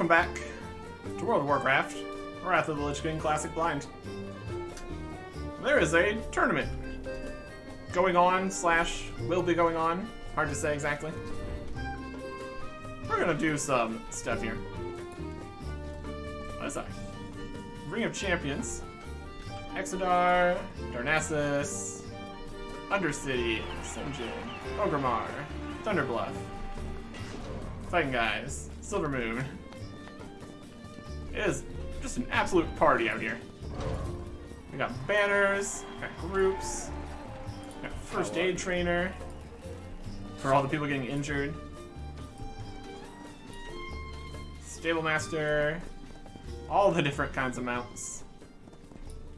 welcome back to World of Warcraft, Wrath of the Lich King Classic Blind. There is a tournament going on, / will be going on, hard to say exactly. We're gonna do some stuff here. What is that? Ring of Champions, Exodar, Darnassus, Undercity, Sinjin, Ogrimmar, Thunderbluff, Fighting Guys, Silver Moon. It is just an absolute party out here. We got banners, got groups, got first aid trainer for all the people getting injured, stable master, all the different kinds of mounts,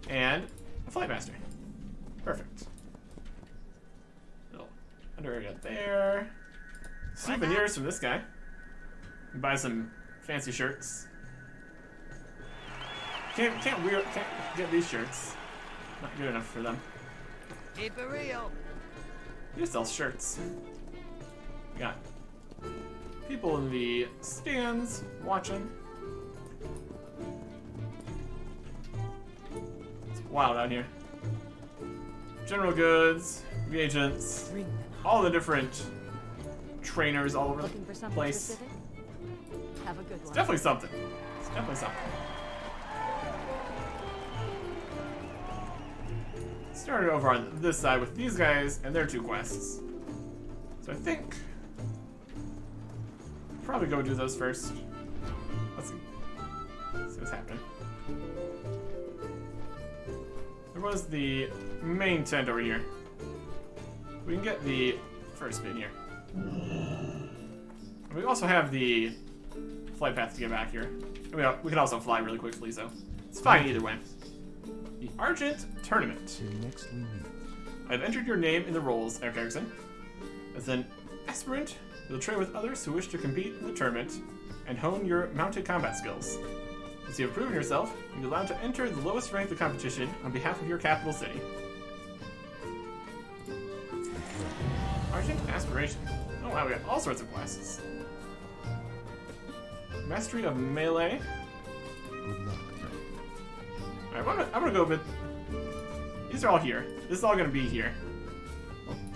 and a flight master. Perfect. Little under area there. Souvenirs from this guy. Buy some fancy shirts. Can't get these shirts. Not good enough for them. Keep it real. He just sells shirts. We got people in the stands watching. It's wild out here. General goods, reagents, all the different trainers all over the place. Specific? Have a good one. It's definitely something. It's definitely something. Started over on this side with these guys and their 2 quests. So I think I'll probably go do those first. Let's see. Let's see what's happening. There was the main tent over here. We can get the first bit here. We also have the flight path to get back here. We can also fly really quickly, so it's fine either way. The Argent Tournament. I've entered your name in the rolls, Eric Erickson. As an aspirant, you'll train with others who wish to compete in the tournament and hone your mounted combat skills. Once you have proven yourself, you'll be allowed to enter the lowest rank of the competition on behalf of your capital city. Argent Aspiration. Oh wow, we got all sorts of classes. Mastery of Melee. Alright, I'm gonna go a bit. These are all here. This is all gonna be here.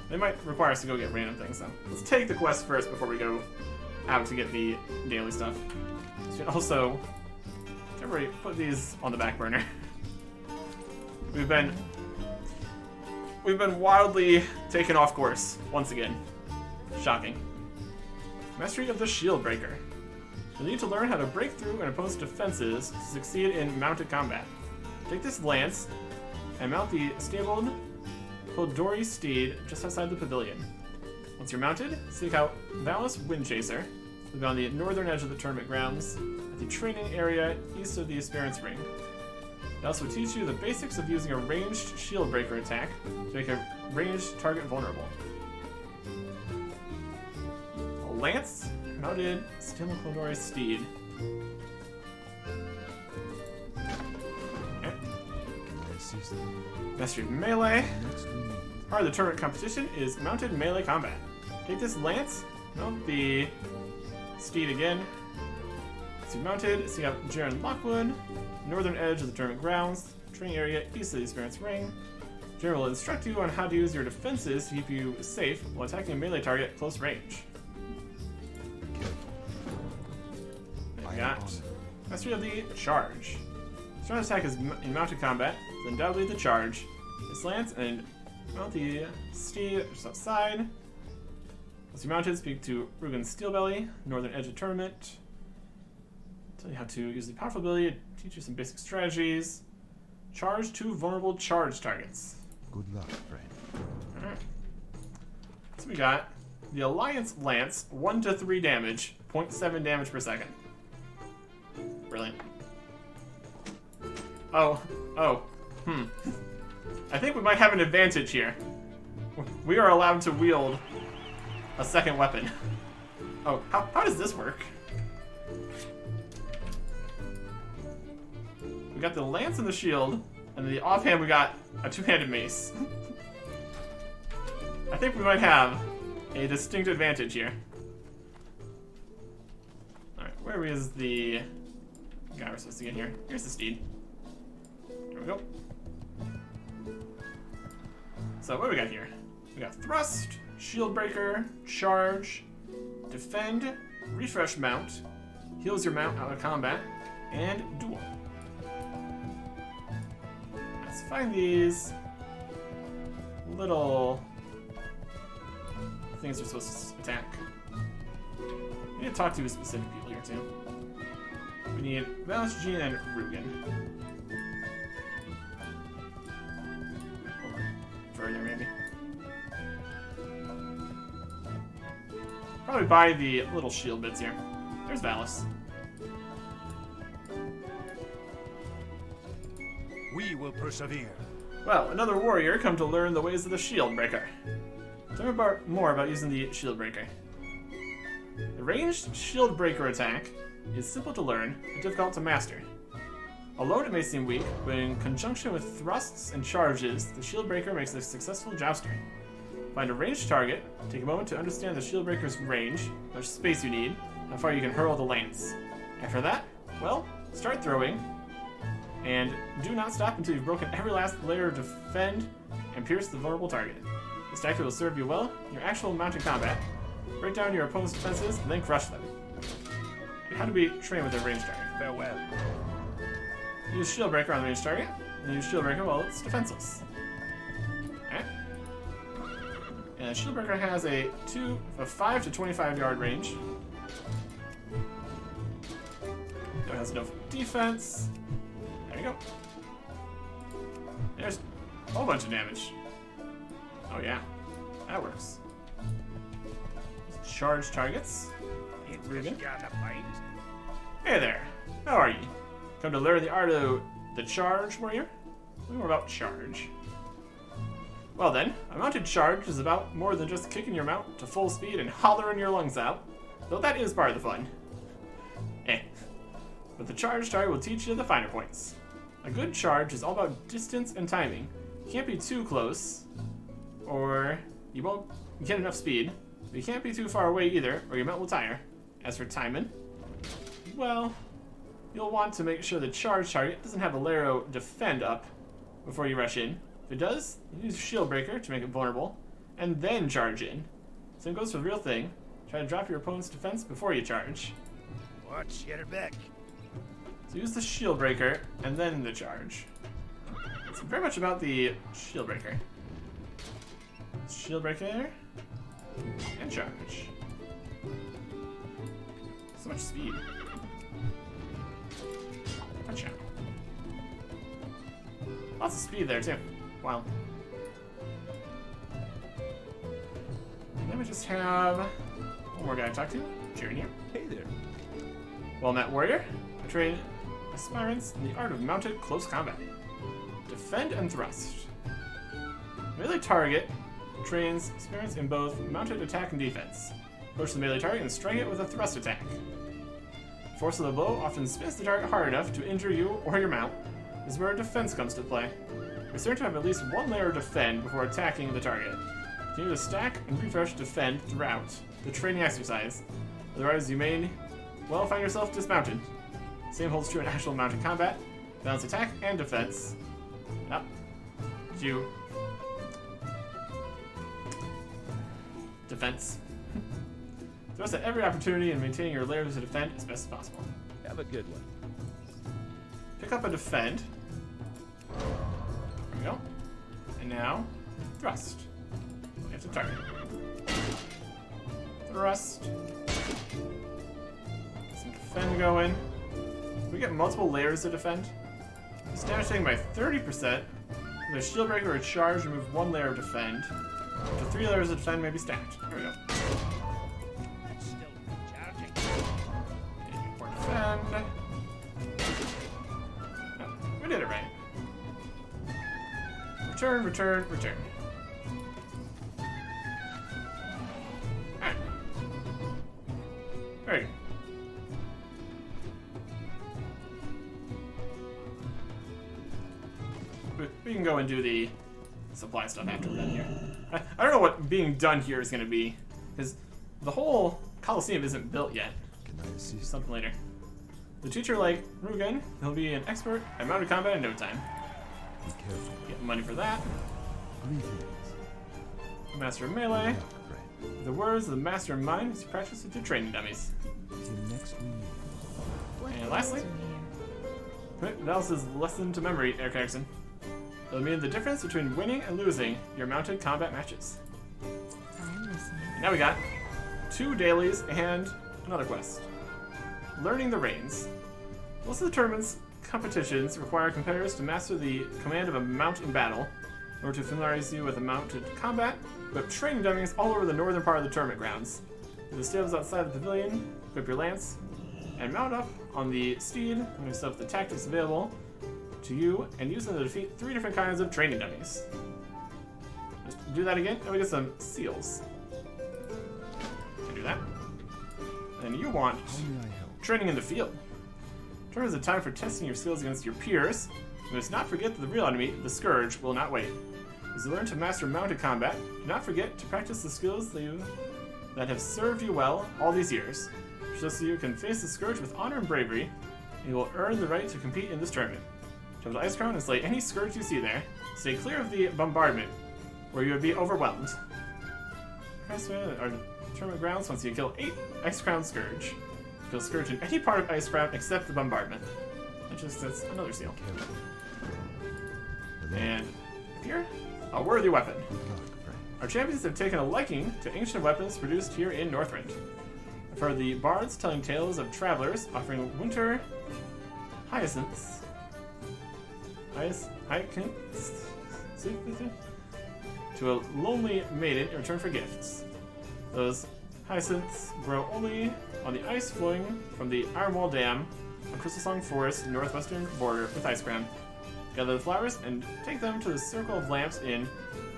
They might require us to go get random things, so let's take the quest first before we go out to get the daily stuff. So also, temporarily put these on the back burner. We've been wildly taken off course once again. Shocking. Mastery of the Shield Breaker. You'll need to learn how to break through an opponent's defenses to succeed in mounted combat. Take this lance and mount the stabled Koldori steed just outside the pavilion. Once you're mounted, seek out Valus Windchaser, who'll be on the northern edge of the tournament grounds, at the training area east of the Experience Ring. It also will teach you the basics of using a ranged shield breaker attack to make a ranged target vulnerable. A lance, mounted Stable Koldori steed. Mastery of Melee. Part of the tournament competition is mounted melee combat. Take this lance, mount the steed again. Once you've mounted, seek out Jaren Lockwood, northern edge of the tournament grounds, training area east of the Experience Ring. Jaren will instruct you on how to use your defenses to keep you safe while attacking a melee target at close range. We got Mastery of the Charge. Strong attack is in mounted combat, is undoubtedly the charge. This lance and mount the steed just outside. Once you're mounted, speak to Rugen Steelbelly, northern edge of tournament. Tell you how to use the powerful ability, teach you some basic strategies. Charge 2 vulnerable charge targets. Good luck, friend. Alright. So we got the Alliance Lance, 1 to 3 damage, 0.7 damage per second. Brilliant. I think we might have an advantage here. We are allowed to wield a second weapon. Oh, how does this work? We got the lance and the shield, and the offhand we got a 2-handed mace. I think we might have a distinct advantage here. Alright, where is the guy we're supposed to get here? Here's the steed. There we go. So what do we got here? We got thrust, shield breaker, charge, defend, refresh mount, heals your mount out of combat, and duel. Let's find these little things we're supposed to attack. We need to talk to specific people here too. We need Valentine and Rugen. Or further maybe. Probably buy the little shield bits here. There's Valis. We will persevere. Well, another warrior come to learn the ways of the shield breaker. Tell me more about using the shield breaker. The ranged shield breaker attack is simple to learn, but difficult to master. Alone it may seem weak, but in conjunction with thrusts and charges, the shield breaker makes a successful jouster. Find a ranged target, take a moment to understand the shield breaker's range, how much space you need, how far you can hurl the lance. After that, well, start throwing, and do not stop until you've broken every last layer of defend and pierce the vulnerable target. This tactic will serve you well in your actual mounted combat. Break down your opponent's defenses and then crush them. How do we train with a ranged target? Farewell. Use shield breaker on the ranged target, and use shield breaker while it's defenseless. Alright. And shield breaker has a 5 to 25 yard range. It has enough defense. There you go. There's a whole bunch of damage. Oh yeah, that works. Charge targets. Rugen. Hey there, how are you? Come to learn the art of the charge, warrior? Tell me more about charge. Well then, a mounted charge is about more than just kicking your mount to full speed and hollering your lungs out, though that is part of the fun. But the charge target will teach you the finer points. A good charge is all about distance and timing. You can't be too close, or you won't get enough speed, but you can't be too far away either, or your mount will tire. As for timing, well, you'll want to make sure the charge target doesn't have a layer of defend up before you rush in. If it does, you use shield breaker to make it vulnerable, and then charge in. Same goes for the real thing. Try to drop your opponent's defense before you charge. Watch, get her back. So use the shield breaker and then the charge. It's very much about the shield breaker. Shield breaker and charge. So much speed. Watch out. Lots of speed there too. Wow. And then we just have one more guy to talk to. Junior. Hey there. Well met, warrior. I train aspirants in the art of mounted close combat. Defend and thrust. Melee target trains aspirants in both mounted attack and defense. Approach the melee target and strike it with a thrust attack. Force of the blow often spins the target hard enough to injure you or your mount. This is where defense comes to play. Be certain to have at least one layer of defend before attacking the target. Continue to stack and refresh defend throughout the training exercise. Otherwise, you may, well, find yourself dismounted. Same holds true in actual mounted combat. Balance attack and defense. Up. You. Defense. Thrust at every opportunity and maintaining your layers of defend as best as possible. Have a good one. Pick up a defend. There we go. And now, thrust. We have to target. Thrust. Some defend going. We get multiple layers of defend. This damage taken by 30%. With a shield breaker or charge, remove one layer of defend. Up to 3 layers of defend may be stacked. Here we go. Still charging. And more defend. Oh, we did it right. Return, return, return. Alright. Very good. We can go and do the supply stuff after we're done here. I don't know what being done here is going to be, because the whole Coliseum isn't built yet. Can I assist? Something later. The teacher like Rugen, he'll be an expert at mounted combat in no time. Be careful. Get money for that. Greetings. Master of melee. Friend. The words of the master of mind is practiced with your training dummies. Till next we meet. What And lastly, brings you commit Valis's lesson to memory, Eric Erickson. It'll mean the difference between winning and losing your mounted combat matches. here? I'm listening. And now we got 2 dailies and another quest. Learning the reins. Most of the tournament's competitions require competitors to master the command of a mount in battle. In order to familiarize you with the mounted combat, equip training dummies all over the northern part of the tournament grounds. In the stables outside the pavilion, equip your lance, and mount up on the steed, and yourself the tactics available to you, and use them to defeat 3 different kinds of training dummies. Just do that again, and we get some seals. Can do that. And you want How may I help? training in the field. Turn is a time for testing your skills against your peers. You must not forget that the real enemy, the Scourge, will not wait. As you learn to master mounted combat, do not forget to practice the skills that have served you well all these years, just so you can face the Scourge with honor and bravery, and you will earn the right to compete in this tournament. Jump to Ice Crown and slay any Scourge you see there. Stay clear of the bombardment, where you would be overwhelmed. Our tournament grounds once you kill 8 Ice Crown Scourge. Kill Scourge in any part of Ice Crown except the bombardment. That's another seal. Careful. Hello. And here, a worthy weapon. Good luck, friend. Our champions have taken a liking to ancient weapons produced here in Northrend. For the bards telling tales of travelers, offering winter hyacinths, to a lonely maiden in return for gifts. Those hyacinths grow only on the ice flowing from the Ironwall Dam on Crystal Song Forest northwestern border with Ice Crown. Gather the flowers and take them to the Circle of Lamps in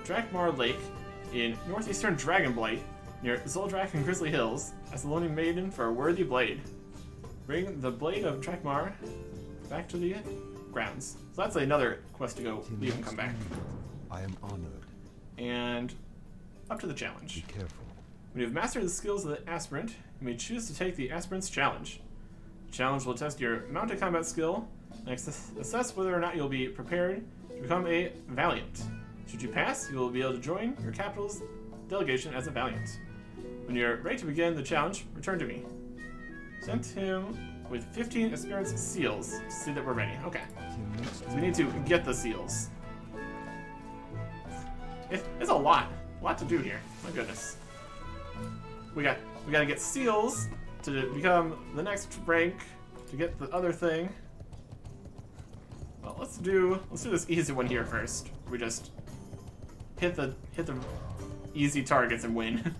Drakmar Lake in northeastern Dragonblight near Zoldrak and Grizzly Hills as the lonely maiden for a worthy blade. Bring the blade of Drakmar back to the grounds. So that's another quest to go Till leave and next come back. we meet. I am honored. And up to the Be challenge. careful. When you have mastered the skills of the aspirant, you may choose to take the aspirant's challenge. The challenge will test your mounted combat skill and assess whether or not you'll be prepared to become a Valiant. Should you pass, you will be able to join your capital's delegation as a Valiant. When you're ready to begin the challenge, return to me. Sent him with 15 aspirant's seals to see that we're ready. Okay, Till next so we need to get the seals. It's a lot to do here. My goodness. We gotta get seals to become the next rank to get the other thing. Well, let's do this easy one here first. We just hit the easy targets and win.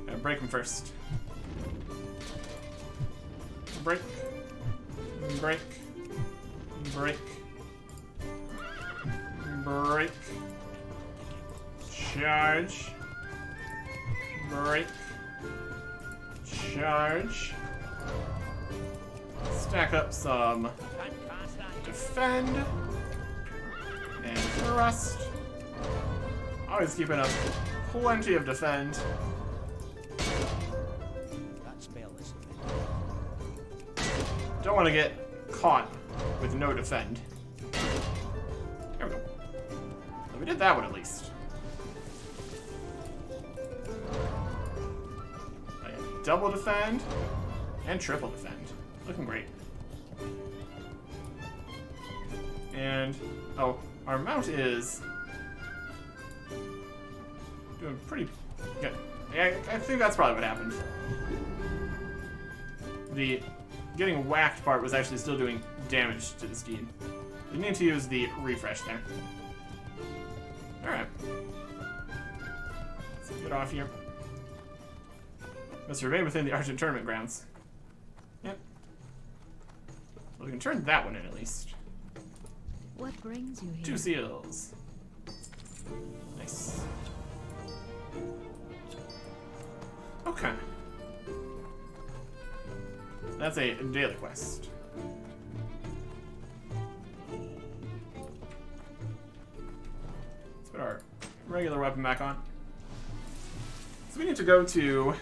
Gotta break them first. Break. Break. Break. Break. Charge. Break. Charge. Stack up some defend. And thrust. Always keeping up plenty of defend. That spell is Don't want to get caught with no defend. There we go. So we did that one at least. Double defend and triple defend. Looking great. And oh, our mount is doing pretty good. Yeah, I think that's probably what happened. The getting whacked part was actually still doing damage to the steed. We need to use the refresh there. Alright. Let's get off here. Must remain within the Argent tournament grounds. Yep. Well, we can turn that one in at least. What brings you here? 2 seals. Nice. Okay. That's a daily quest. regular weapon back on. So we need to go to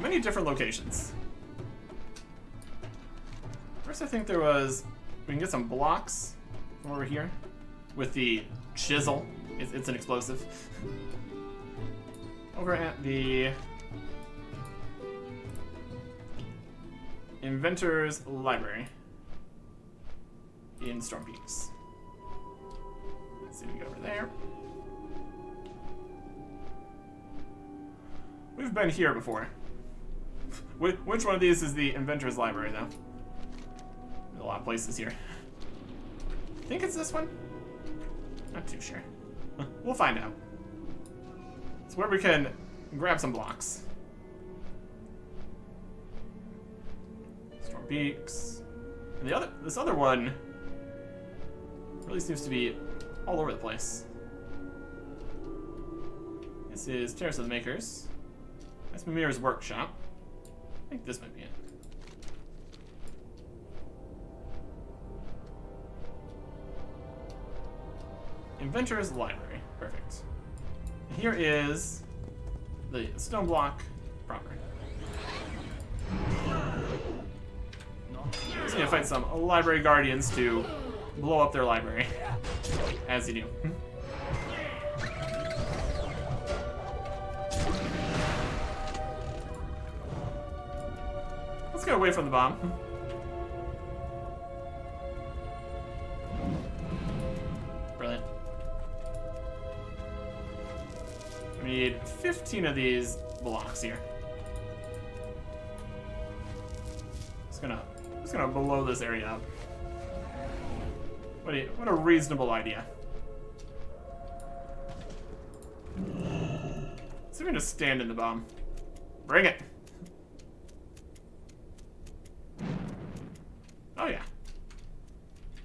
many different locations. First, I think there was... We can get some blocks from over here with the chisel. It's an explosive. Over at the Inventor's Library in Storm Peaks. Let's see if we go over there. We've been here before. Which one of these is the Inventor's Library, though? There's a lot of places here. I think it's this one? Not too sure. We'll find out. It's where we can grab some blocks. Storm Peaks. And this other one really seems to be all over the place. This is Terrace of the Makers. That's Mimir's workshop. I think this might be it. Inventor's Library. Perfect. Here is the stone block proper. Just need to fight some library guardians to blow up their library. As you do. Let's get away from the bomb. Brilliant. We need 15 of these blocks here. Just gonna blow this area up. What a reasonable idea. Let's see if we can just stand in the bomb. Bring it. Oh yeah.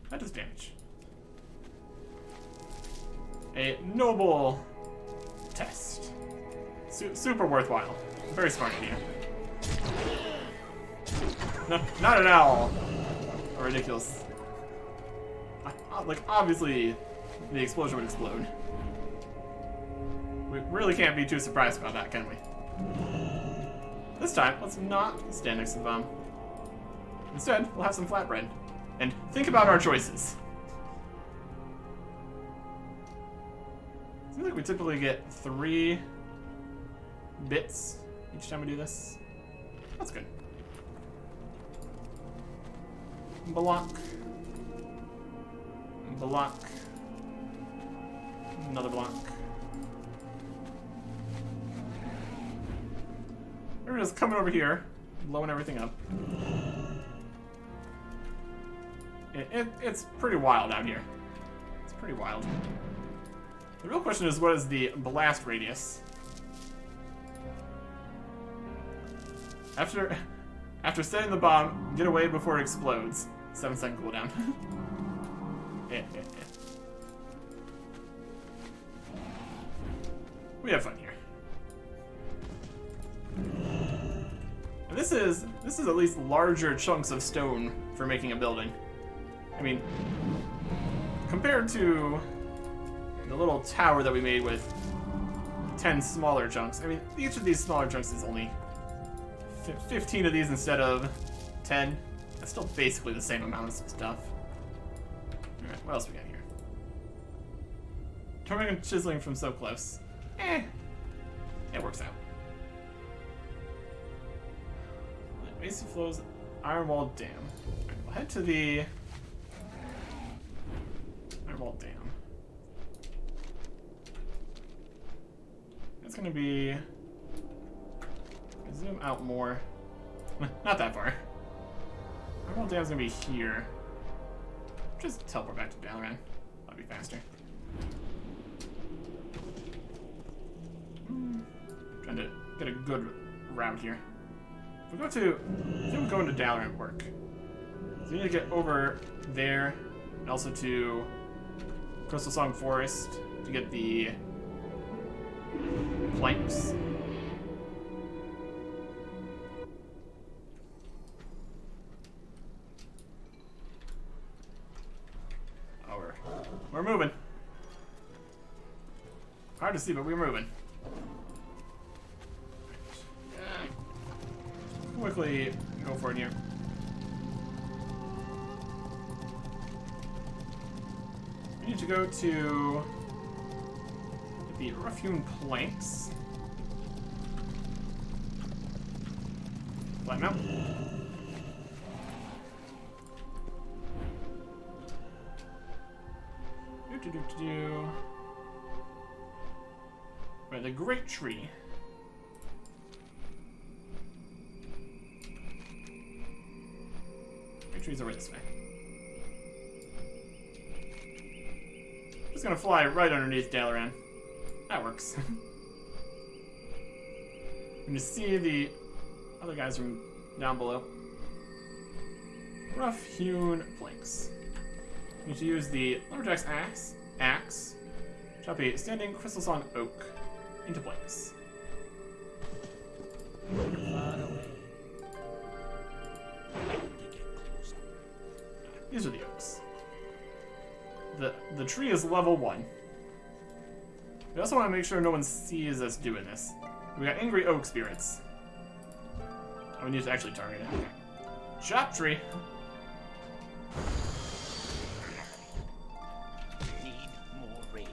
That does damage. A noble test. Super worthwhile. Very smart idea. No, not at all. Ridiculous. Like, obviously, the explosion would explode. We really can't be too surprised about that, can we? This time, let's not stand next to the bomb. Instead, we'll have some flatbread. And think about our choices. Seems like we typically get 3 bits each time we do this. That's good. Block. Block. Another block. We're just coming over here, blowing everything up. It's pretty wild out here. It's pretty wild. The real question is, what is the blast radius? After setting the bomb, get away before it explodes. 7-second cooldown. Yeah. We have fun here. And this is at least larger chunks of stone for making a building. I mean, compared to the little tower that we made with 10 smaller chunks, I mean, each of these smaller chunks is only 15 of these instead of 10. That's still basically the same amount of stuff. Alright, what else we got here? Turning and chiseling from so close. It works out. Macy flows Iron Wall Dam. Alright, we'll head to the Iron Wall Dam. It's gonna be... Zoom out more. Not that far. Iron Wall Dam's gonna be here. Just teleport back to Dalaran. That'll be faster. Trying to get a good route here. If we go to... I think we'll go into Dalaran work. So we need to get over there, and also to Crystal Song Forest to get the planks. Oh, we're moving. Hard to see, but we're moving. Quickly go for it here. We need to go to the rough-hewn planks. Climb out. Do. Right, the great tree. Great tree's over this way. Just gonna fly right underneath Dalaran. That works. You can see the other guys from down below. Rough-hewn planks. You need to use the lumberjack's axe. Chop a standing crystal sawn oak into planks. These are the oaks. The tree is level 1. We also want to make sure no one sees us doing this. We got angry oak spirits. Oh, we need to actually target it. Chop tree. Need more rage.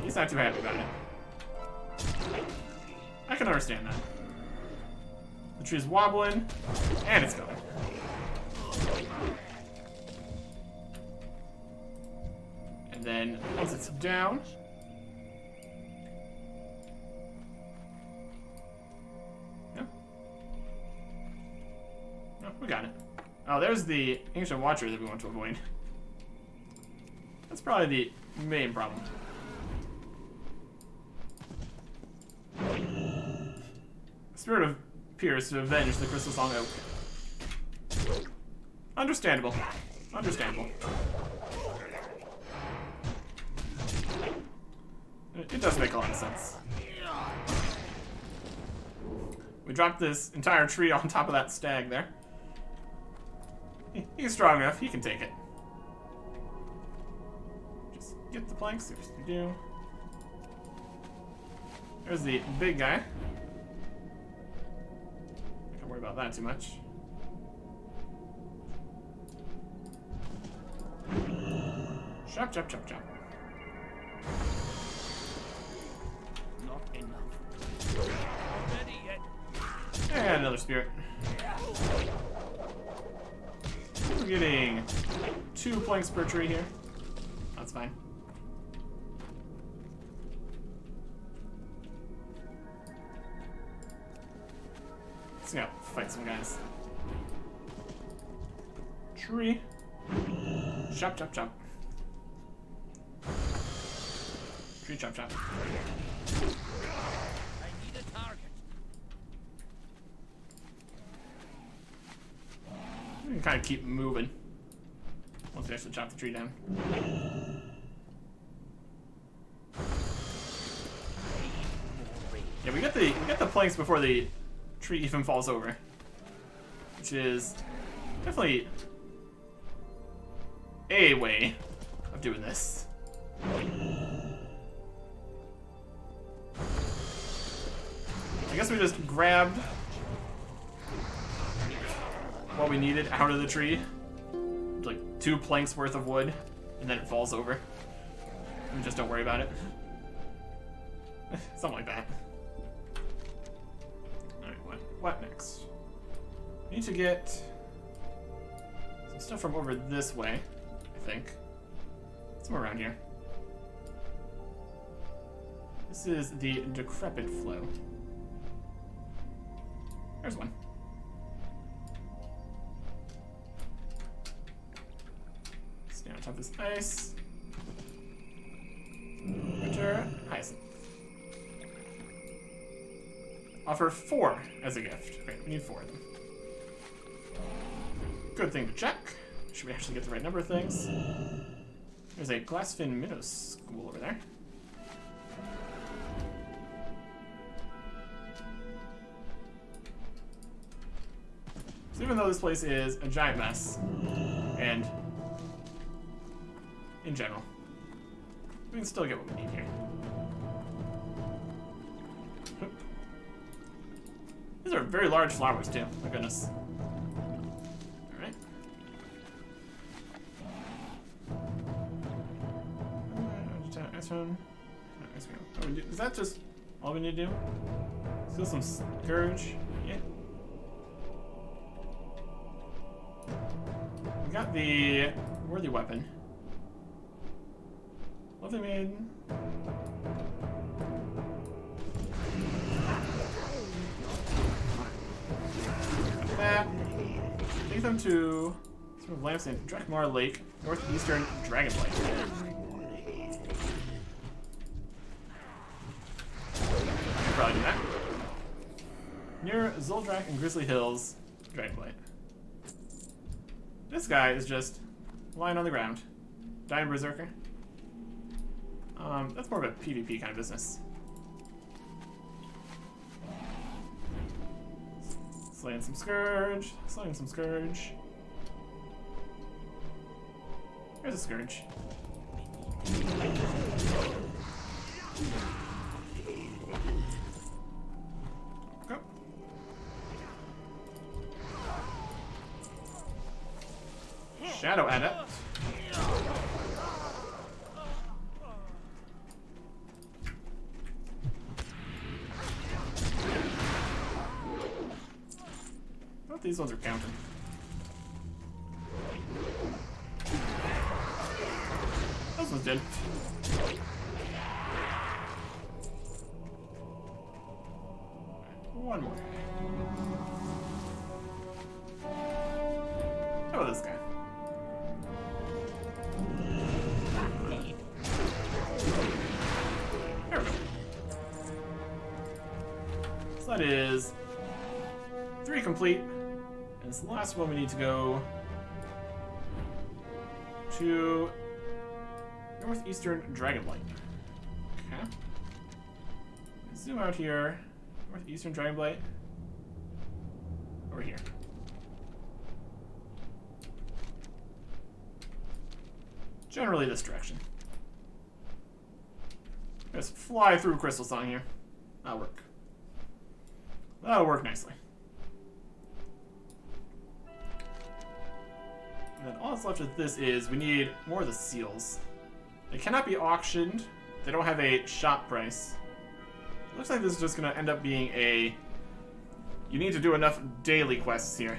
He's not too happy about it. I can understand that. The tree's wobbling, and it's going. And then once it's down, no, we got it. Oh, there's the ancient watcher that we want to avoid. That's probably the main problem. Spirit of Pierce to avenge the Crystal Song Oak. Understandable. Understandable. It does make a lot of sense. We dropped this entire tree on top of that stag there. He's strong enough, he can take it. Just get the planks, see what we do. There's the big guy. Don't worry about that too much. Chop, chop, chop, chop. Not enough. Ready yet? And another spirit. We're getting 2 planks per tree here. That's fine. Let's go fight some guys. Tree. Chop, chop, chop. Tree, chop, chop. I need a target. We can kind of keep moving once we actually chop the tree down. Yeah, we get the planks before the tree even falls over, which is definitely a way of doing this. I guess we just grabbed what we needed out of the tree, like 2 planks worth of wood, and then it falls over. We just don't worry about it. Something like that. Alright, what next? We need to get some stuff from over this way, I think. Somewhere around here. This is the decrepit flow. There's one. Stay on top of this ice. Winter hyacinth. Offer 4 as a gift. Great, we need 4 of them. Good thing to check. Should we actually get the right number of things? There's a glassfin minnow school over there. So even though this place is a giant mess, and in general, we can still get what we need here. These are very large flowers too. My goodness. Alright. Is that just all we need to do? Steal some Scourge. Yeah. We got the worthy weapon. Lovely maiden. That. Take them to sort of lamps in Drakmar Lake, northeastern Dragonblight. Probably do that. Near Zuldrak and Grizzly Hills, Dragonblight. This guy is just lying on the ground. Dying Berserker. That's more of a PvP kind of business. Slaying some Scourge. Slaying some Scourge. There's a Scourge. Go. Shadow Adept. These ones are counting. Those ones did. One more. How about this guy? There we go. So that is 3 complete. And it's the last one we need to go to northeastern Dragonblight. Okay. Zoom out here. Northeastern Dragonblight. Over here. Generally this direction. Just fly through Crystal Song here. That'll work. That'll work nicely. And then all that's left with this is we need more of the seals. They cannot be auctioned. They don't have a shop price. It looks like this is just going to end up being a... You need to do enough daily quests here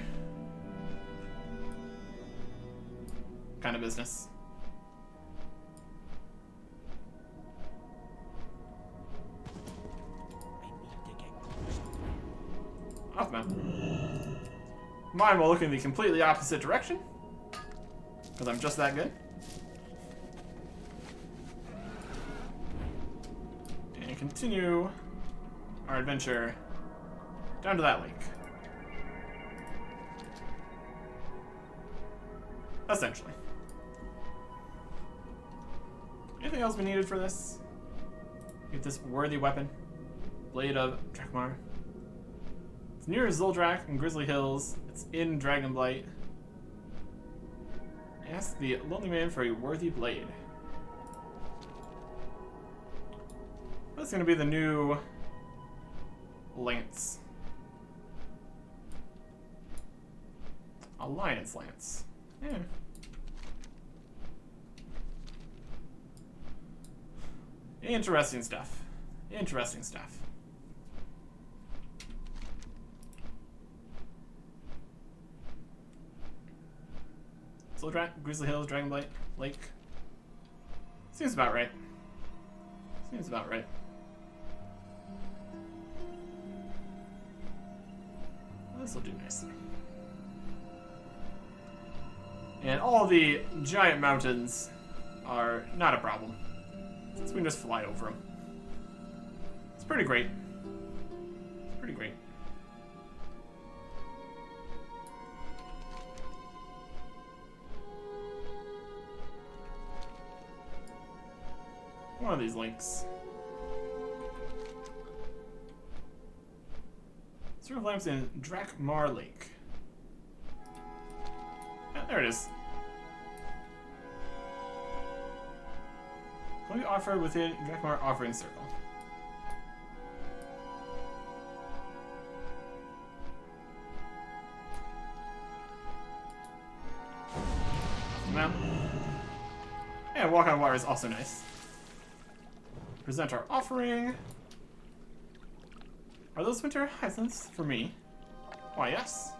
kind of business. Off man. Mine will look in the completely opposite direction. Because I'm just that good. And continue our adventure down to that lake. Essentially. Anything else we needed for this? Get this worthy weapon. Blade of Drakmar. It's near Zuldrak and Grizzly Hills. It's in Dragonblight. Ask the lonely man for a worthy blade. That's gonna be the new lance. Alliance lance. Yeah. Interesting stuff. Interesting stuff. Zuldrak, Grizzly Hills, Dragonblight, Lake. Seems about right. Seems about right. This will do nicely. And all the giant mountains are not a problem, since we can just fly over them. It's pretty great. It's pretty great. One of these links. Sort of lamps in Drakmar Lake. Yeah, there it is. Can we offer within Drakmar offering circle? map. And walk on water is also nice. Present our offering. Are those winter hyacinths for me? Why, yes.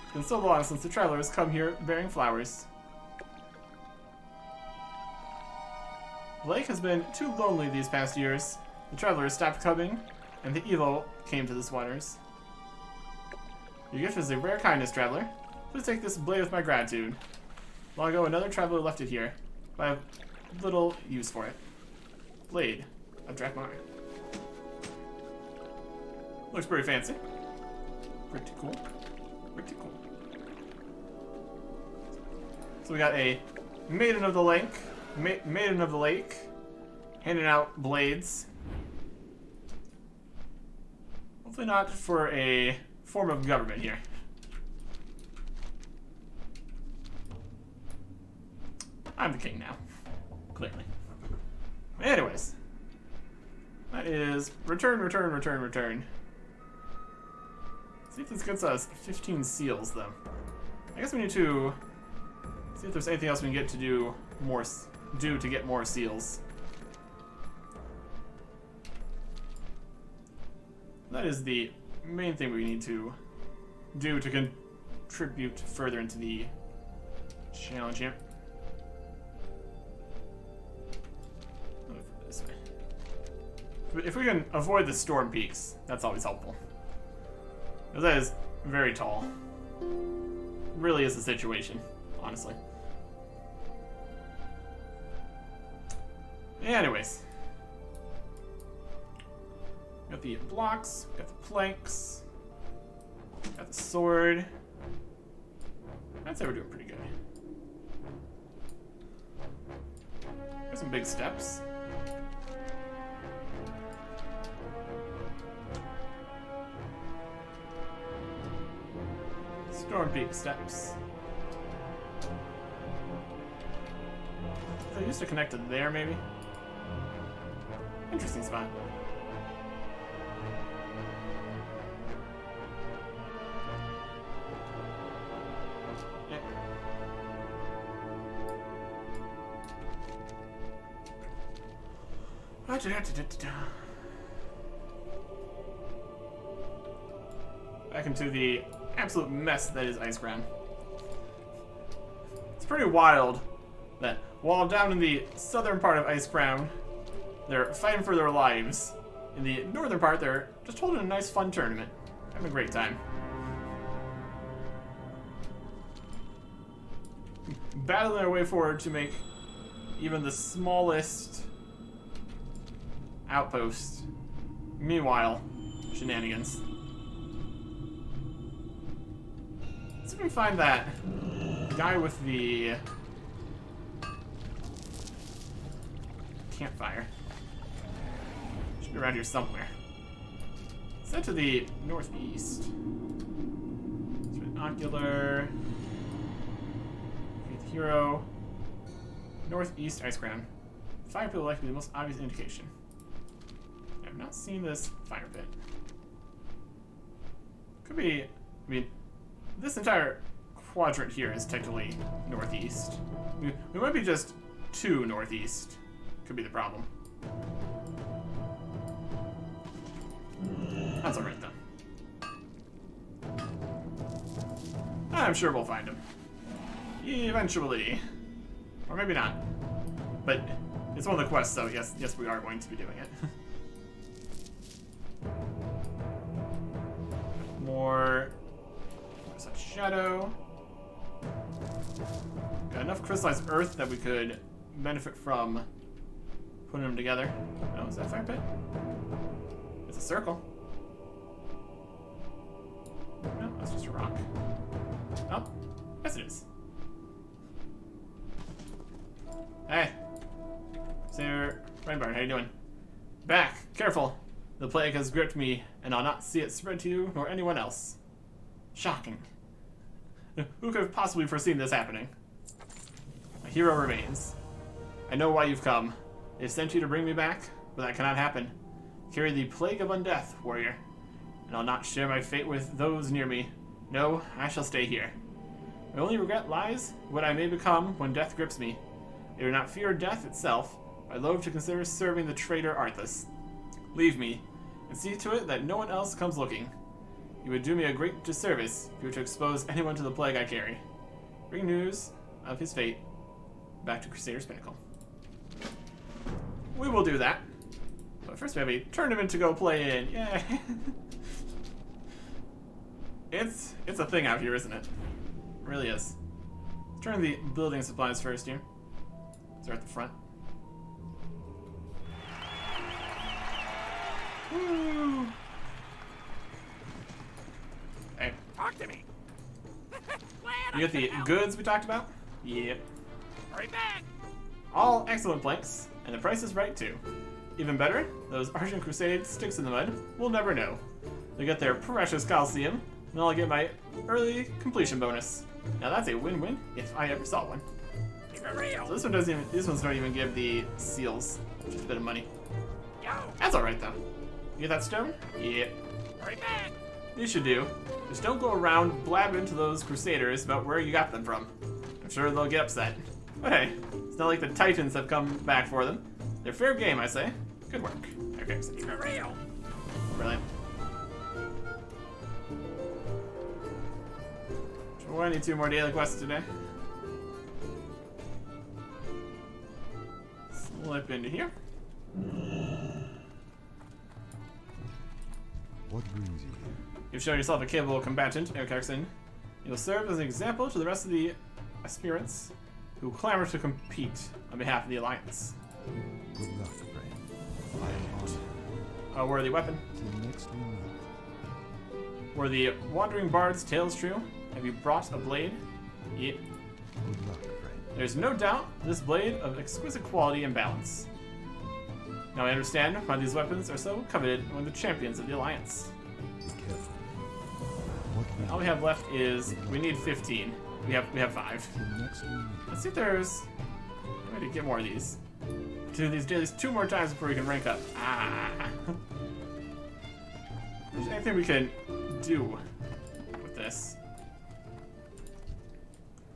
It's been so long since the travelers come here bearing flowers. The lake has been too lonely these past years. The travelers stopped coming, and the evil came to this waters. Your gift is a rare kindness, traveler. Please take this blade with my gratitude. Long ago, another traveler left it here, but I have little use for it. Blade of Drakmar. Looks pretty fancy. Pretty cool. Pretty cool. So we got a Maiden of the Lake. Maiden of the Lake. Handing out blades. Hopefully not for a form of government here. I'm the king now. Clearly. Anyways. That is return, return, return, return. See if this gets us 15 seals, though. I guess we need to see if there's anything else we can get to do to get more seals. That is the main thing we need to do to contribute further into the challenge here. This way. If we can avoid the storm peaks, that's always helpful. Because that is very tall. Really is the situation, honestly. Anyways. Got the blocks, got the planks, got the sword. I'd say we're doing pretty good. Got some big steps. Storm Peak steps. They used to connect to there, maybe? Interesting spot. Yeah. Back into the absolute mess that is Iceground. It's pretty wild that while down in the southern part of Iceground, they're fighting for their lives. In the northern part, they're just holding a nice fun tournament. Having a great time. Battling their way forward to make even the smallest outpost. Meanwhile, shenanigans. Let's see if we can find that guy with the campfire. Should be around here somewhere. Set to the northeast. Binocular. Faith Hero. Northeast Iceground. Fire pit will likely be the most obvious indication. I've not seen this fire pit. Could be, I mean, this entire quadrant here is technically northeast. We might be just to northeast. Could be the problem. That's alright though. I'm sure we'll find him. Eventually. Or maybe not. But it's one of the quests, so yes, we are going to be doing it. More such shadow. Got enough crystallized earth that we could benefit from putting them together. Oh, is that a fire pit? It's a circle. No, that's just a rock. Oh, yes it is. Hey. Sir Rainbarn, how you doing? Back! Careful! The plague has gripped me, and I'll not see it spread to you nor anyone else. Shocking. Who could have possibly foreseen this happening? My hero remains. I know why you've come. They've sent you to bring me back, but that cannot happen. Carry the plague of undeath, warrior, and I'll not share my fate with those near me. No, I shall stay here. My only regret lies in what I may become when death grips me. I do not fear death itself, but I loathe to consider serving the traitor Arthas. Leave me, and see to it that no one else comes looking. You would do me a great disservice if you were to expose anyone to the plague I carry. Bring news of his fate back to Crusader's Pinnacle. We will do that. But first we have a tournament to go play in. Yay! It's a thing out here, isn't it? It really is. Let's turn the building supplies first here. Start at the front. Woo! Hey. Talk to me. You get the goods we talked about? Yep. Hurry back. All excellent planks, and the price is right too. Even better, those Argent Crusade sticks in the mud will never know. They get their precious Coliseum, and I'll get my early completion bonus. Now that's a win-win if I ever saw one. Keep it real. So this one doesn't even. These ones don't even give the seals, which is a bit of money. Yo. That's all right though. You get that stone? Yep. Hurry back. You should do. Just don't go around blabbing to those Crusaders about where you got them from. I'm sure they'll get upset. But hey, it's not like the Titans have come back for them. They're fair game, I say. Good work. Okay, so Keep it real. brilliant. Sure, I need 2 more daily quests today. Slip into here. What brings you here? You've shown yourself a capable combatant, Erkarson. You'll serve as an example to the rest of the aspirants who clamor to compete on behalf of the Alliance. Good luck, friend. I am honored. A worthy weapon. Till next we meet. Were the Wandering Bard's tales true? Have you brought a blade? Yep. Good luck, friend. There's no doubt this blade of exquisite quality and balance. Now I understand why these weapons are so coveted among the champions of the Alliance. Be careful. What All we have left is we need 15. We have 5. till next we meet. Let's see if there's a way to get more of these. Do these dailies 2 more times before we can rank up. Ah. Is there anything we can do with this?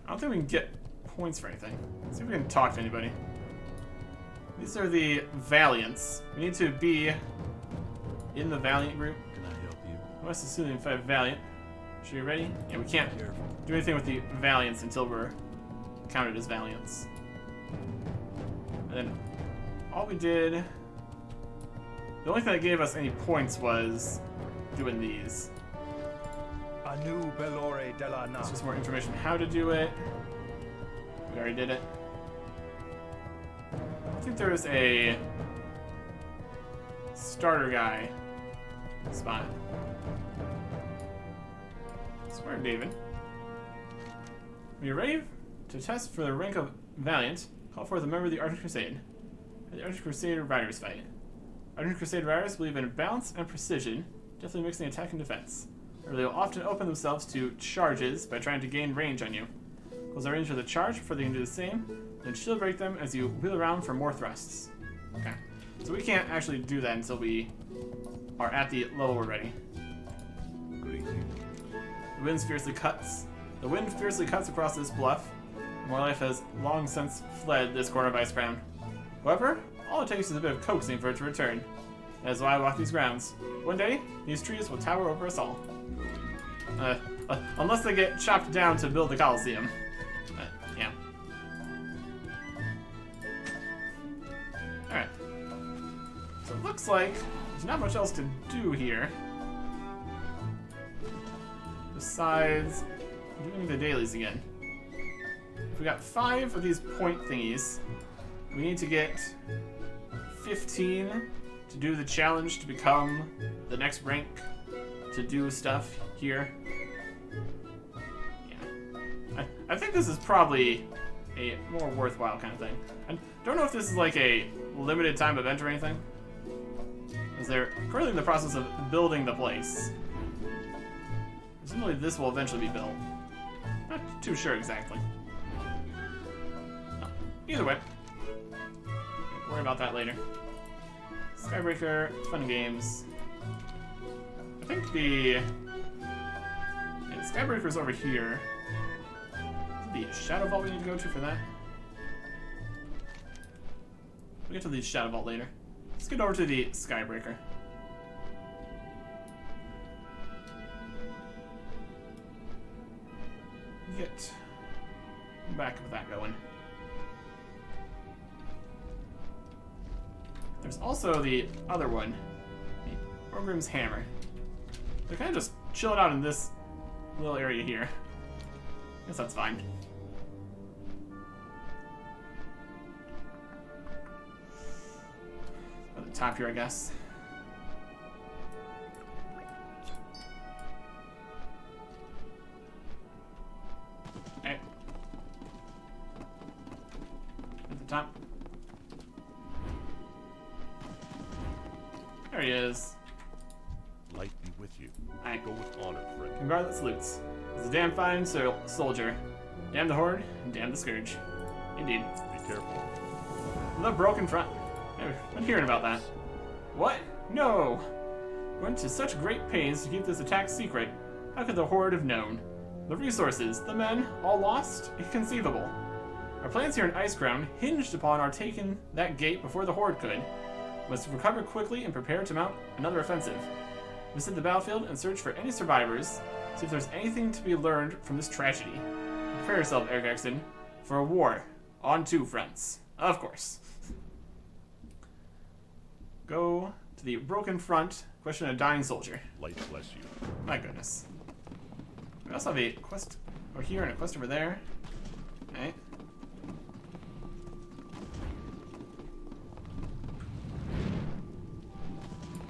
I don't think we can get points for anything. Let's see if we can talk to anybody. These are the Valiants. We need to be in the Valiant group. Can I help you? I must assume if I have Valiant. Sure, you ready? Yeah, we can't Careful. do anything with the Valiants until we're counted as Valiants. And then all we did... The only thing that gave us any points was doing these. Anu Belore de la It's Na. just more information on how to do it. We already did it. I think there is a starter guy spot. Smart David. When you're ready to test for the rank of Valiant, call forth a member of the Argent Crusade. The Argent Crusade Riders fight. Argent Crusade Riders believe in balance and precision, definitely mixing attack and defense. Or they will often open themselves to charges by trying to gain range on you. Close their range with a charge before they can do the same, then shield break them as you wheel around for more thrusts. Okay. So we can't actually do that until we are at the level we're ready. Greeting. The wind fiercely cuts across this bluff. More life has long since fled this corner of Icecrown. However, all it takes is a bit of coaxing for it to return. That is why I walk these grounds. One day, these trees will tower over us all. Unless they get chopped down to build the Coliseum. Yeah. Alright. So it looks like there's not much else to do here. Besides doing the dailies again. If we got 5 of these point thingies, we need to get 15 to do the challenge to become the next rank to do stuff here. Yeah. I think this is probably a more worthwhile kind of thing. I don't know if this is like a limited time event or anything. Because they're currently in the process of building the place. Presumably this will eventually be built. Not too sure exactly. Oh, either way. Don't worry about that later. Skybreaker, fun games. I think the Skybreaker's over here. Shadow Vault we need to go to for that? We'll get to the Shadow Vault later. Let's get over to the Skybreaker. Get back with that going. There's also the other one, the Orgrim's Hammer. They're kind of just chilling out in this little area here. Guess that's fine. At the top here, I guess. Okay. At the top. There he is. Light be with you. I Go with honor, friend. Guard that salutes. He's a damn fine soldier. Damn the Horde, and damn the Scourge. Indeed. Be careful. The broken front. I've been hearing about that. What? No! Went to such great pains to keep this attack secret. How could the Horde have known? The resources, the men, all lost? Inconceivable. Our plans here in Icecrown hinged upon our taking that gate before the Horde could. We must recover quickly and prepare to mount another offensive. Visit the battlefield and search for any survivors. See if there's anything to be learned from this tragedy. Prepare yourself, Eric Erickson, for a war on two fronts. Of course. Go to the broken front. Question a dying soldier. Light bless you. My goodness. We also have a quest over here and a quest over there. Okay.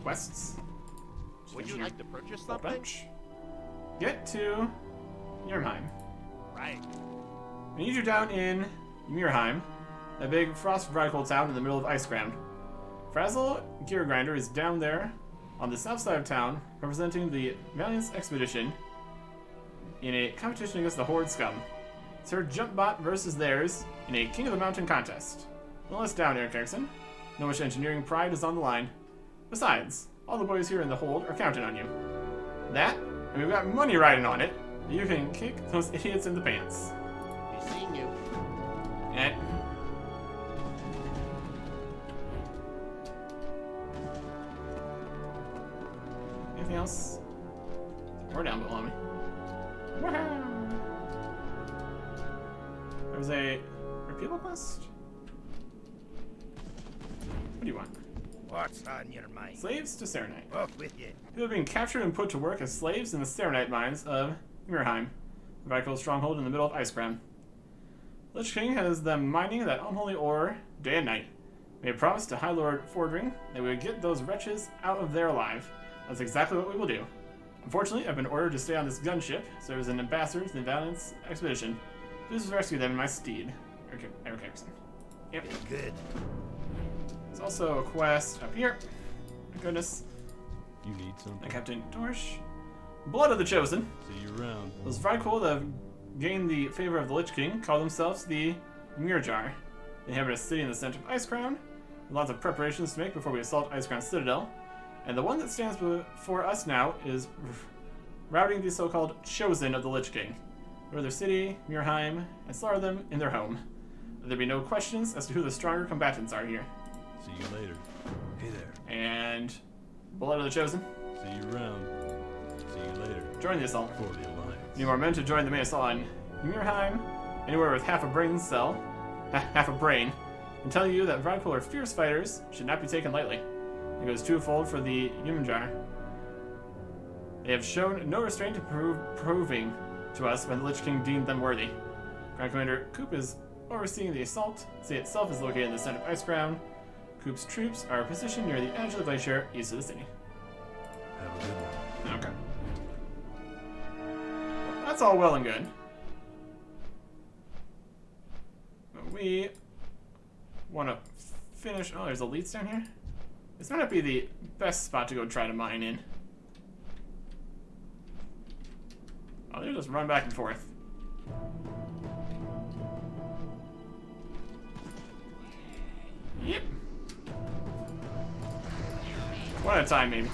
Quests. Would you like to purchase Oh, something? bench. Get to Nirnheim. Right. I need you down in Mirheim, that big frost radical town in the middle of Icecrown. Frazzle Gear Grinder is down there on the south side of town, representing the Valiant's expedition in a competition against the Horde scum. It's her jump bot versus theirs in a King of the Mountain contest. Don't let us down, Eric Erickson. Know much engineering pride is on the line. Besides, all the boys here in the hold are counting on you. That, and we've got money riding on it, you can kick those idiots in the pants. Be seeing you. And anything else? Or down below me. Woohoo! There's a repeatable quest? What do you want? What's on your mind? Slaves to Serenite. Off with you. People have been captured and put to work as slaves in the Serenite mines of Mirheim, the radical stronghold in the middle of Icecrown. Lich King has them mining that unholy ore day and night. We had promised to High Lord Fordring that we would get those wretches out of there alive. That's exactly what we will do. Unfortunately, I've been ordered to stay on this gunship, serve as an ambassador to the Valiant's expedition. Please rescue them in my steed. Eric Erickson. Yep. Good. There's also a quest up here. My goodness. You need something? Captain Dorsch. Blood of the Chosen. See you around. Those Vrykul that have gained the favor of the Lich King call themselves the Mirjar. They inhabit a city in the center of Icecrown, with lots of preparations to make before we assault Icecrown Citadel. And the one that stands before us now is routing the so-called Chosen of the Lich King. Go to their city, Mirheim, and slaughter them in their home. There be no questions as to who the stronger combatants are here. See you later. Hey there. And Blood of the Chosen, See you around. See you later. join the assault. For the Alliance. Need more men to join the main assault on Mirheim. Anywhere with half a brain cell, half a brain, and tell you that Vrykul are fierce fighters, should not be taken lightly. It goes twofold for the Yimjar. They have shown no restraint to proving to us when the Lich King deemed them worthy. Grand Commander Coop is overseeing the assault. The city itself is located in the center of Icecrown. Coop's troops are positioned near the edge of the glacier east of the city. Have a good one. Okay. Well, that's all well and good. But we want to finish. Oh, there's elites down here? This might not be the best spot to go try to mine in. Oh, they just run back and forth. Yep. One at a time, maybe.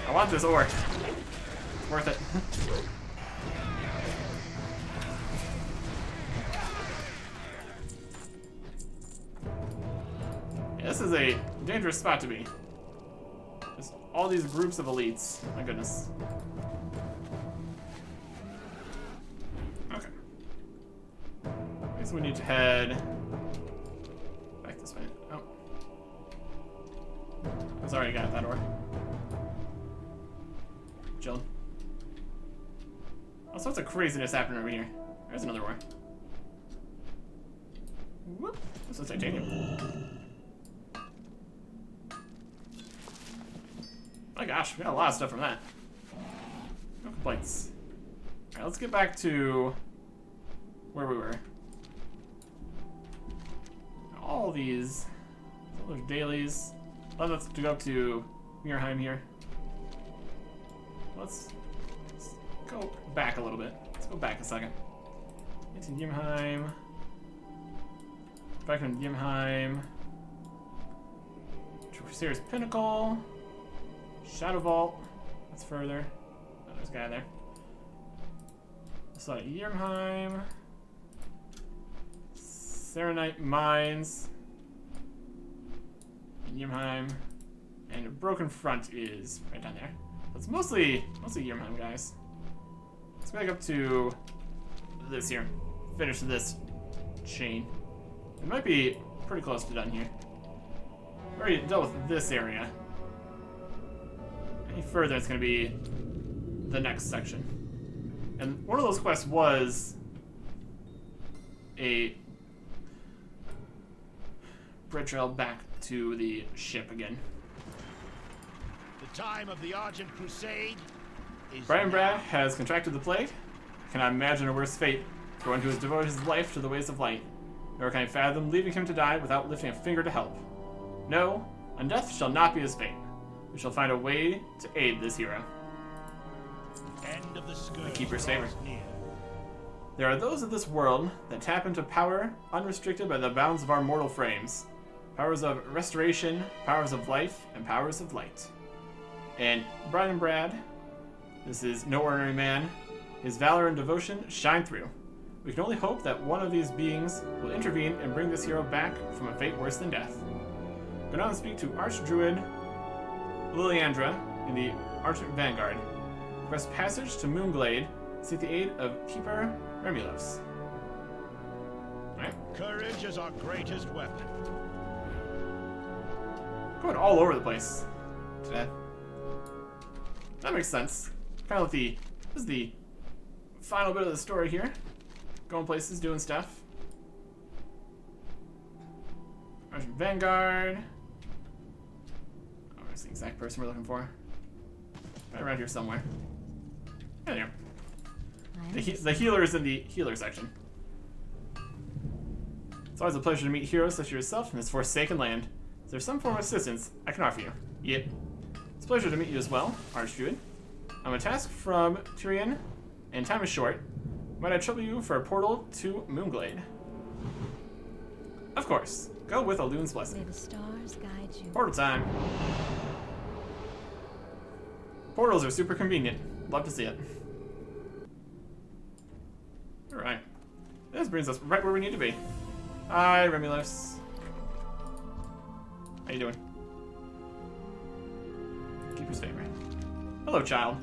I want this ore. Worth it. Yeah, this is a dangerous spot to be. Just all these groups of elites. My goodness. Okay. I guess we need to head back this way. Oh. I was already got at that door. Chilling. All sorts of craziness happening over here. There's another one. Whoop. This is titanium. My gosh, we got a lot of stuff from that. No complaints. Alright, let's get back to where we were. All these dailies. Let's go up to Mirheim here. Let's go back a little bit. Let's go back a second. Get to Yimheim. Back in Yimheim. Crusader's Pinnacle. Shadow Vault. That's further. Oh, there's a guy there. So Yimheim. Serenite Mines. Yimheim. And Broken Front is right down there. It's mostly Yimheim, guys. Let's go back up to this here. Finish this chain. It might be pretty close to done here. Already dealt with this area. Any further, it's going to be the next section. And one of those quests was a bridge trail back to the ship again. The time of the Argent Crusade is Brian now. Brad has contracted the plague. Cannot imagine a worse fate for one who has devoted his life to the ways of light. Nor can I fathom leaving him to die without lifting a finger to help. No, and death shall not be his fate. We shall find a way to aid this hero. End of the scourge The Keeper's favor. draws near. There are those of this world that tap into power unrestricted by the bounds of our mortal frames. Powers of restoration, powers of life, and powers of light. And Brian Brad, this is no ordinary man. His valor and devotion shine through. We can only hope that one of these beings will intervene and bring this hero back from a fate worse than death. Go down and speak to Archdruid Liliandra in the Argent Vanguard. Request passage to Moonglade. Seek the aid of Keeper Remulos. Alright. Courage is our greatest weapon. Going all over the place today. That makes sense. Kind of like this is the final bit of the story here. Going places, doing stuff. Argent Vanguard. Oh, that's the exact person we're looking for. Right around here somewhere. There you go. The healer is in the healer section. It's always a pleasure to meet heroes such as yourself in this forsaken land. Is there some form of assistance I can offer you? Yep. It's a pleasure to meet you as well, Archdruid. I'm a task from Tyrion, and time is short. Might I trouble you for a portal to Moonglade? Of course. Go with Alun's blessing. May the stars guide you. Portal time. Portals are super convenient. Love to see it. Alright. This brings us right where we need to be. Hi, Remulos. How you doing? Keeper's favorite. Hello, child.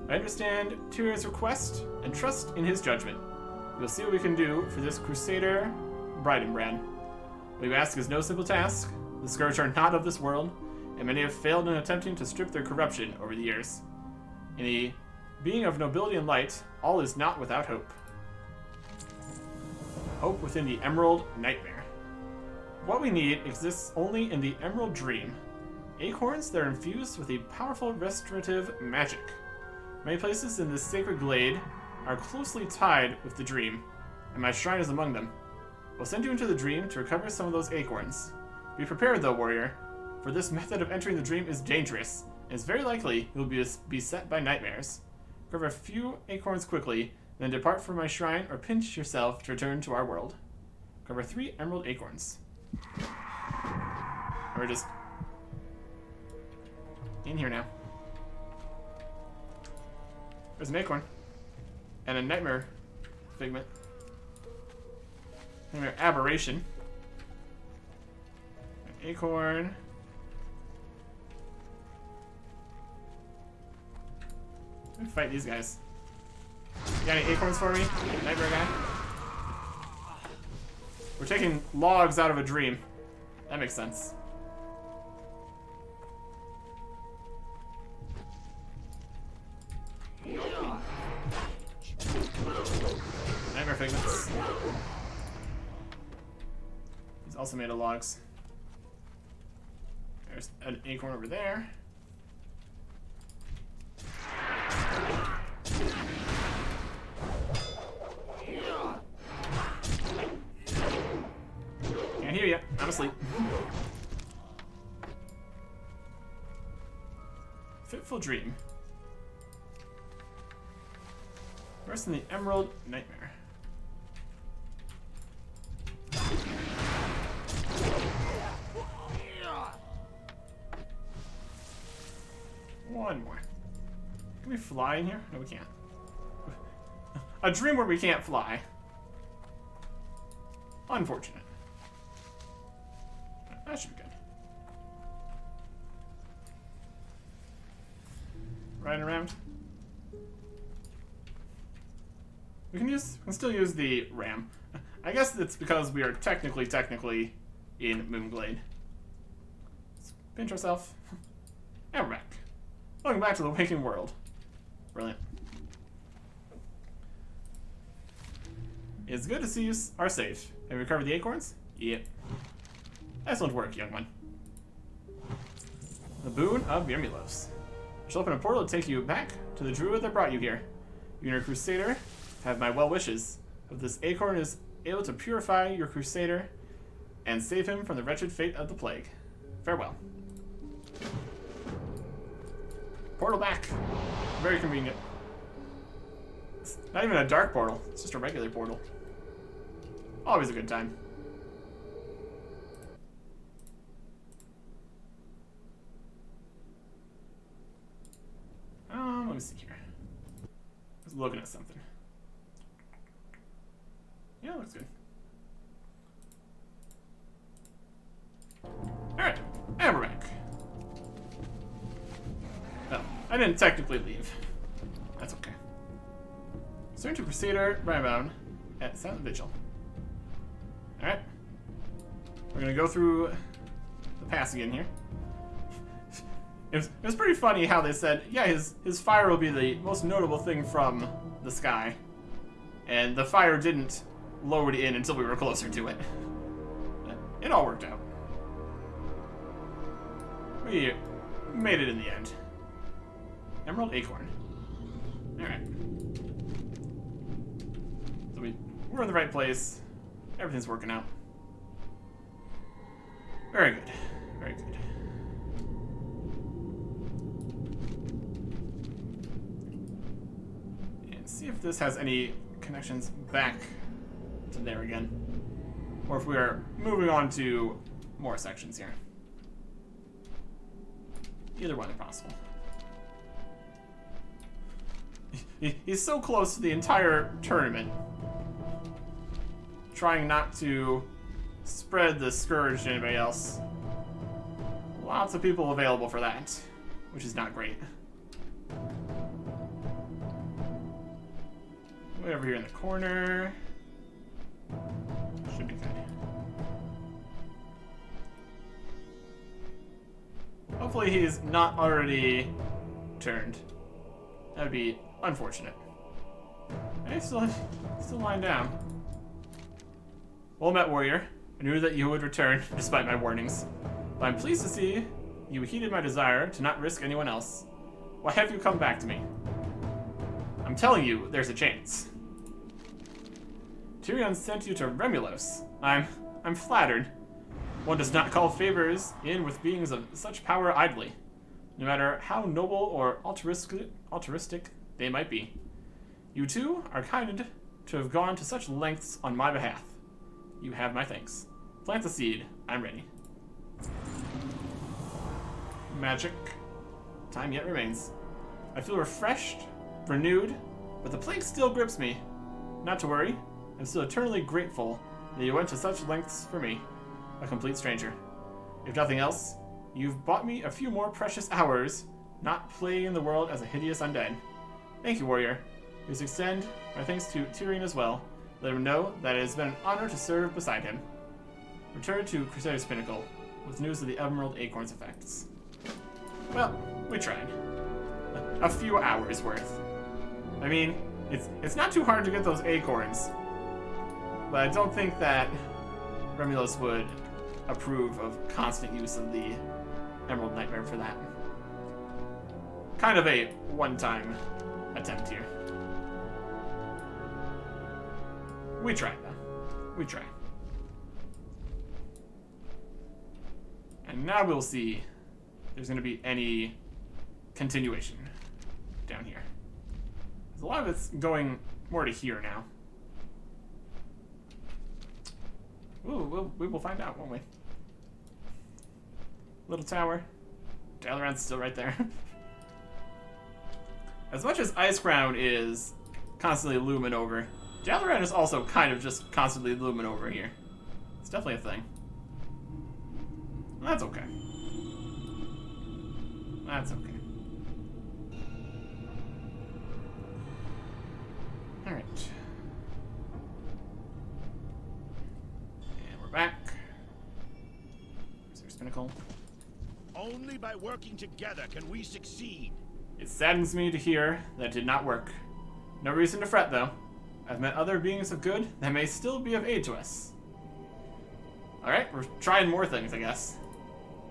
I understand Tyrion's request and trust in his judgment. We'll see what we can do for this Crusader Bridenbrand. What you ask is no simple task. The Scourge are not of this world, and many have failed in attempting to strip their corruption over the years. In the being of nobility and light, all is not without hope. Hope within the Emerald Nightmare. What we need exists only in the Emerald Dream. Acorns that are infused with a powerful restorative magic. Many places in this sacred glade are closely tied with the dream, and my shrine is among them. We'll send you into the dream to recover some of those acorns. Be prepared, though, warrior, for this method of entering the dream is dangerous, and it's very likely you will be beset by nightmares. Recover a few acorns quickly, then depart from my shrine or pinch yourself to return to our world. Recover 3 emerald acorns. And we're just in here now. There's an acorn. And a nightmare figment. Nightmare aberration. An acorn. Let me fight these guys. You got any acorns for me? Nightmare guy? We're taking logs out of a dream. That makes sense. Nightmare figments. He's also made of logs. There's an acorn over there. Can't hear ya. I'm asleep. Fitful dream. Rest in the Emerald Nightmare. One more. Can we fly in here? No, we can't. A dream where we can't fly. Unfortunate. That should be good. Riding around. We can still use the ram. I guess it's because we are technically in Moonglade. Let's pinch ourselves. And we're back. Welcome back to the waking world. Brilliant. It's good to see you are safe. Have you recovered the acorns? Yep. Excellent work, young one. The boon of Mirmilos. I shall open a portal to take you back to the druid that brought you here. You and your crusader have my well wishes. If this acorn is able to purify your crusader and save him from the wretched fate of the plague. Farewell. Portal back. Very convenient. It's not even a dark portal. It's just a regular portal. Always a good time. Let me see here. I was looking at something. Yeah, looks good. Alright, and we're back. Oh, I didn't technically leave. That's okay. Return to Crusader Rybound at Silent Vigil. Alright. We're gonna go through the pass again here. It was pretty funny how they said, yeah, his fire will be the most notable thing from the sky. And the fire didn't load in until we were closer to it. It all worked out. We made it in the end. Emerald Acorn. Alright. So we're in the right place. Everything's working out. Very good. Very good. And see if this has any connections back to there again. Or if we are moving on to more sections here. Either one are possible. He's so close to the entire tournament. Trying not to spread the scourge to anybody else. Lots of people available for that, which is not great. Way over here in the corner. Should be good. Hopefully he's not already turned. That would be unfortunate. Hey, still lying down. Well met, warrior. I knew that you would return, despite my warnings. But I'm pleased to see you heeded my desire to not risk anyone else. Why have you come back to me? I'm telling you, there's a chance. Tyrion sent you to Remulos. I'm flattered. One does not call favors in with beings of such power idly, no matter how noble or altruistic they might be. You too are kind to have gone to such lengths on my behalf. You have my thanks. Plant the seed. I'm ready. Magic. Time yet remains. I feel refreshed renewed, but the plague still grips me. Not to worry, I'm still eternally grateful that you went to such lengths for me, a complete stranger. If nothing else, you've bought me a few more precious hours, not plaguing the world as a hideous undead. Thank you, warrior. Please extend my thanks to Tyrion as well. Let him know that it has been an honor to serve beside him. Return to Crusader's Pinnacle with news of the Emerald Acorn's effects. Well, we tried. A few hours worth. I mean, it's not too hard to get those acorns, but I don't think that Remulus would approve of constant use of the Emerald Nightmare for that. Kind of a one-time attempt here. We tried, though. We tried. And now we'll see if there's going to be any continuation down here. A lot of it's going more to here now. Ooh, we will find out, won't we? Little tower. Dalaran's still right there. As much as Icecrown is constantly looming over, Dalaran is also kind of just constantly looming over here. It's definitely a thing. That's okay. That's okay. Alright. And we're back. There's Pinnacle. Only by working together can we succeed. It saddens me to hear that did not work. No reason to fret, though. I've met other beings of good that may still be of aid to us. Alright, we're trying more things, I guess.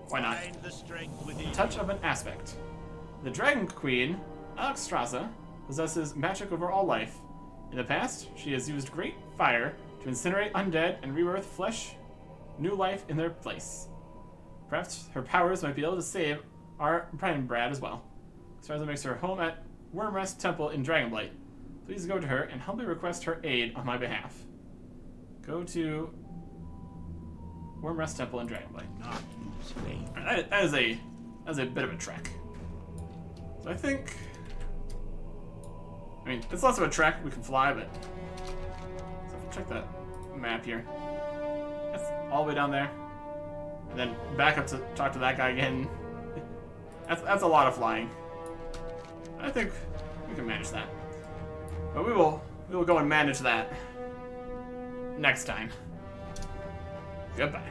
Why not? Find the strength within. Touch of an aspect. The Dragon Queen, Alexstrasza, possesses magic over all life. In the past, she has used great fire to incinerate undead and rebirth flesh, new life in their place. Perhaps her powers might be able to save our Prime Brad as well. Strasza makes her home at Wormrest Temple in Dragonblight. Please go to her and humbly request her aid on my behalf. Go to Wormrest Temple in Dragonblight. Not lose faith. Alright, that is a bit of a trek. So I think, I mean, it's less of a trek. We can fly, but so if we check the map here, that's all the way down there, and then back up to talk to that guy again. That's a lot of flying. I think we can manage that. But we will go and manage that next time. Goodbye.